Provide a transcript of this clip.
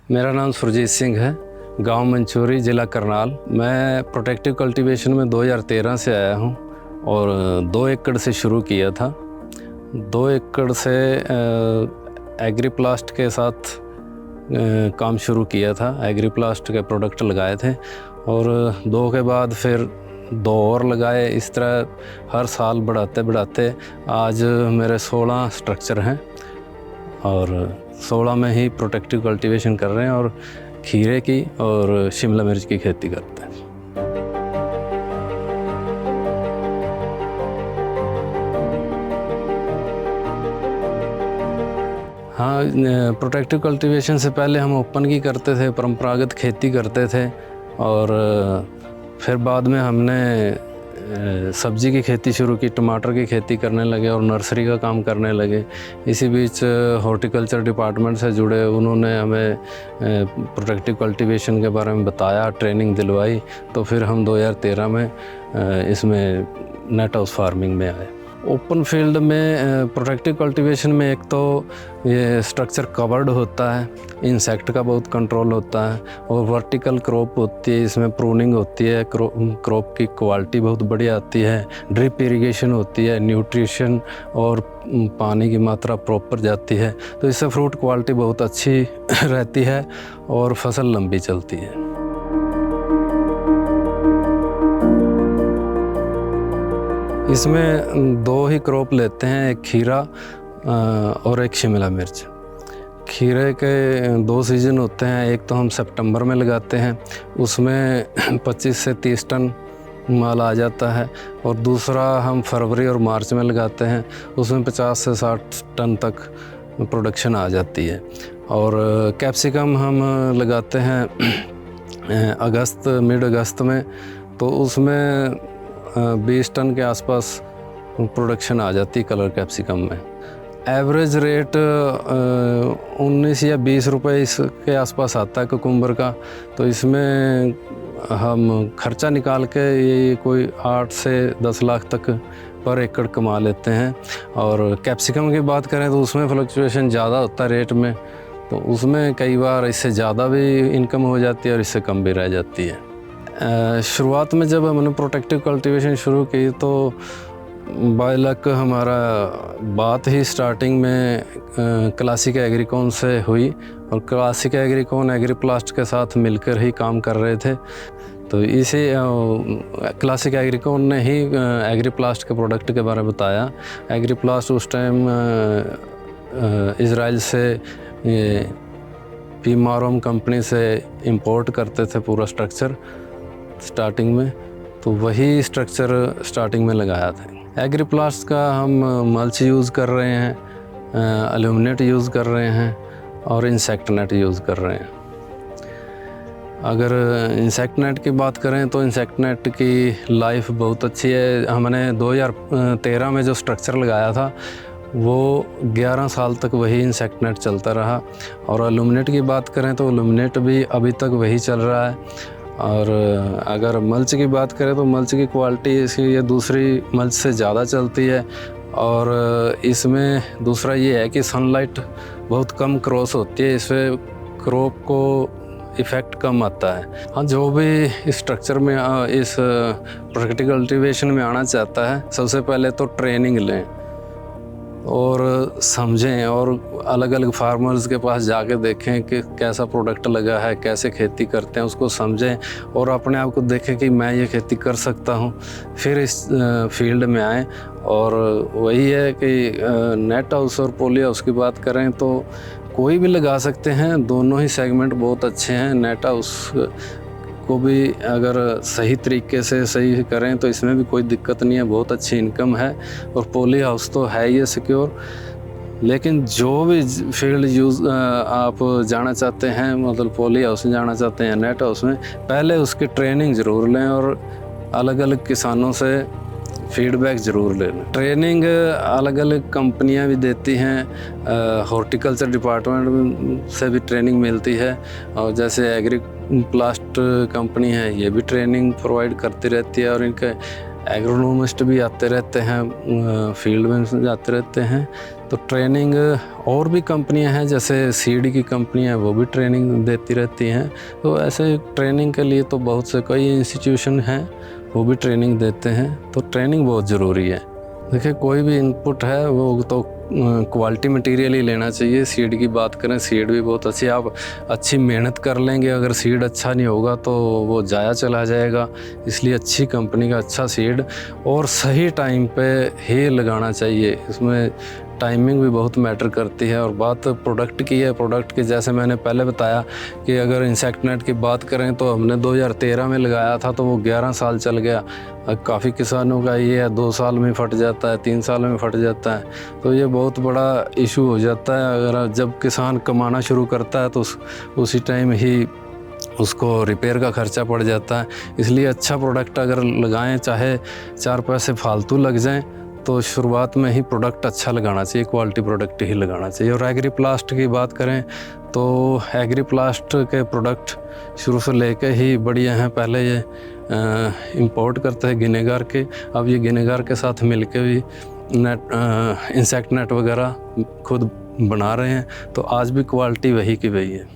मेरा नाम सुरजीत सिंह है, गांव मंचूरी, ज़िला करनाल। मैं प्रोटेक्टिव कल्टीवेशन में 2013 से आया हूं और 2 एकड़ से शुरू किया था। 2 एकड़ से एग्रीप्लास्ट के साथ काम शुरू किया था। एग्रीप्लास्ट के प्रोडक्ट लगाए थे और 2 के बाद फिर 2 और लगाए। इस तरह हर साल बढ़ाते बढ़ाते आज मेरे 16 स्ट्रक्चर हैं और 16 में ही प्रोटेक्टिव कल्टीवेशन कर रहे हैं और खीरे की और शिमला मिर्च की खेती करते हैं। हाँ, प्रोटेक्टिव कल्टीवेशन से पहले हम ओपन की करते थे, परंपरागत खेती करते थे और फिर बाद में हमने सब्जी की खेती शुरू की, टमाटर की खेती करने लगे और नर्सरी का काम करने लगे। इसी बीच हॉर्टिकल्चर डिपार्टमेंट से जुड़े, उन्होंने हमें प्रोटेक्टिव कल्टीवेशन के बारे में बताया, ट्रेनिंग दिलवाई, तो फिर हम 2013 में इसमें नेट हाउस फार्मिंग में आए। ओपन फील्ड में प्रोटेक्टिव कल्टीवेशन में एक तो ये स्ट्रक्चर कवर्ड होता है, इंसेक्ट का बहुत कंट्रोल होता है और वर्टिकल क्रॉप होती है, इसमें प्रूनिंग होती है, क्रॉप की क्वालिटी बहुत बढ़िया आती है, ड्रिप इरिगेशन होती है, न्यूट्रिशन और पानी की मात्रा प्रॉपर जाती है, तो इससे फ्रूट क्वालिटी बहुत अच्छी रहती है और फसल लंबी चलती है। इसमें 2 ही क्रॉप लेते हैं, एक खीरा और एक शिमला मिर्च। खीरे के 2 सीज़न होते हैं, एक तो हम सितंबर में लगाते हैं, उसमें 25 से 30 टन माल आ जाता है, और दूसरा हम फरवरी और मार्च में लगाते हैं, उसमें 50 से 60 टन तक प्रोडक्शन आ जाती है। और कैप्सिकम हम लगाते हैं मिड अगस्त में, तो उसमें 20 टन के आसपास प्रोडक्शन आ जाती है कलर कैप्सिकम में। एवरेज रेट 19 या 20 रुपए इसके आसपास आता है कुकुम्बर का, तो इसमें हम खर्चा निकाल के ये कोई 8 से 10 लाख तक पर एकड़ कमा लेते हैं। और कैप्सिकम की बात करें तो उसमें फ्लक्चुएशन ज़्यादा होता है रेट में, तो उसमें कई बार इससे ज़्यादा भी इनकम हो जाती है और इससे कम भी रह जाती है। शुरुआत में जब हमने प्रोटेक्टिव कल्टीवेशन शुरू की तो बाय लक हमारा बात ही स्टार्टिंग में क्लासिक एग्रीकॉन से हुई, और क्लासिक एग्रीकॉन एग्रीप्लास्ट के साथ मिलकर ही काम कर रहे थे। तो इसी क्लासिक एग्रीकॉन ने ही एग्रीप्लास्ट के प्रोडक्ट के बारे में बताया। एग्रीप्लास्ट उस टाइम इज़राइल से ये पीमारोम कंपनी से इंपोर्ट करते थे पूरा स्ट्रक्चर स्टार्टिंग में, तो वही स्ट्रक्चर स्टार्टिंग में लगाया था। एग्रीप्लास्ट का हम मल्च यूज़ कर रहे हैं, एल्यूमिनेट यूज़ कर रहे हैं और इंसेक्ट नेट यूज़ कर रहे हैं। अगर इंसेक्ट नेट की बात करें तो इंसेक्ट नेट की लाइफ बहुत अच्छी है। हमने 2013 में जो स्ट्रक्चर लगाया था वो 11 साल तक वही इंसेक्ट नेट चलता रहा। और एल्यूमिनेट की बात करें तो एल्यूमिनेट भी अभी तक वही चल रहा है। और अगर मल्च की बात करें तो मल्च की क्वालिटी इसकी ये दूसरी मल्च से ज़्यादा चलती है, और इसमें दूसरा ये है कि सनलाइट बहुत कम क्रॉस होती है, इससे क्रॉप को इफ़ेक्ट कम आता है। हाँ, जो भी स्ट्रक्चर में इस प्रोटेक्टिव कल्टीवेशन में आना चाहता है, सबसे पहले तो ट्रेनिंग लें और समझें, और अलग अलग फार्मर्स के पास जाके देखें कि कैसा प्रोडक्ट लगा है, कैसे खेती करते हैं, उसको समझें और अपने आप को देखें कि मैं ये खेती कर सकता हूँ, फिर इस फील्ड में आएँ। और वही है कि नेट हाउस और पॉली हाउस की बात करें तो कोई भी लगा सकते हैं, दोनों ही सेगमेंट बहुत अच्छे हैं। नेट हाउस को भी अगर सही तरीके से सही करें तो इसमें भी कोई दिक्कत नहीं है, बहुत अच्छी इनकम है। और पॉली हाउस तो है ही सिक्योर, लेकिन जो भी फील्ड आप जाना चाहते हैं, मतलब पॉली हाउस में जाना चाहते हैं, नेट हाउस में, पहले उसकी ट्रेनिंग ज़रूर लें और अलग अलग किसानों से फीडबैक ज़रूर लें। ट्रेनिंग अलग अलग कंपनियां भी देती हैं, हॉर्टिकल्चर डिपार्टमेंट से भी ट्रेनिंग मिलती है, और जैसे एग्रीप्लास्ट कंपनी है ये भी ट्रेनिंग प्रोवाइड करती रहती है। और इनके एग्रोनॉमिस्ट भी आते रहते हैं, फील्ड में जाते रहते हैं। तो ट्रेनिंग और भी कंपनियां हैं, जैसे सीड की कंपनियां हैं, वो भी ट्रेनिंग देती रहती हैं। तो ऐसे ट्रेनिंग के लिए तो बहुत से कई इंस्टीट्यूशन हैं, वो भी ट्रेनिंग देते हैं। तो ट्रेनिंग बहुत ज़रूरी है। देखिए, कोई भी इनपुट है वो तो क्वालिटी मटेरियल ही लेना चाहिए। सीड की बात करें, सीड भी बहुत अच्छी, आप अच्छी मेहनत कर लेंगे, अगर सीड अच्छा नहीं होगा तो वो ज़ाया चला जाएगा। इसलिए अच्छी कंपनी का अच्छा सीड और सही टाइम पे ही लगाना चाहिए। इसमें टाइमिंग भी बहुत मैटर करती है। और बात प्रोडक्ट की है, प्रोडक्ट की जैसे मैंने पहले बताया कि अगर इंसेक्टनेट की बात करें तो हमने 2013 में लगाया था, तो वो 11 साल चल गया। काफ़ी किसानों का ये है 2 साल में फट जाता है, 3 साल में फट जाता है। तो ये बहुत बड़ा इशू हो जाता है। अगर जब किसान कमाना शुरू करता है तो उसी टाइम ही उसको रिपेयर का खर्चा पड़ जाता है। इसलिए अच्छा प्रोडक्ट अगर लगाएं, चाहे 4 पैसे फालतू लग जाएं, तो शुरुआत में ही प्रोडक्ट अच्छा लगाना चाहिए, क्वालिटी प्रोडक्ट ही लगाना चाहिए। और एग्रीप्लास्ट की बात करें तो एग्रीप्लास्ट के प्रोडक्ट शुरू से लेके ही बढ़िया हैं। पहले ये इंपोर्ट करते हैं गिनेगार के, अब ये गिनेगार के साथ मिलके भी इंसेक्ट नेट वगैरह खुद बना रहे हैं। तो आज भी क्वालिटी वही की वही है।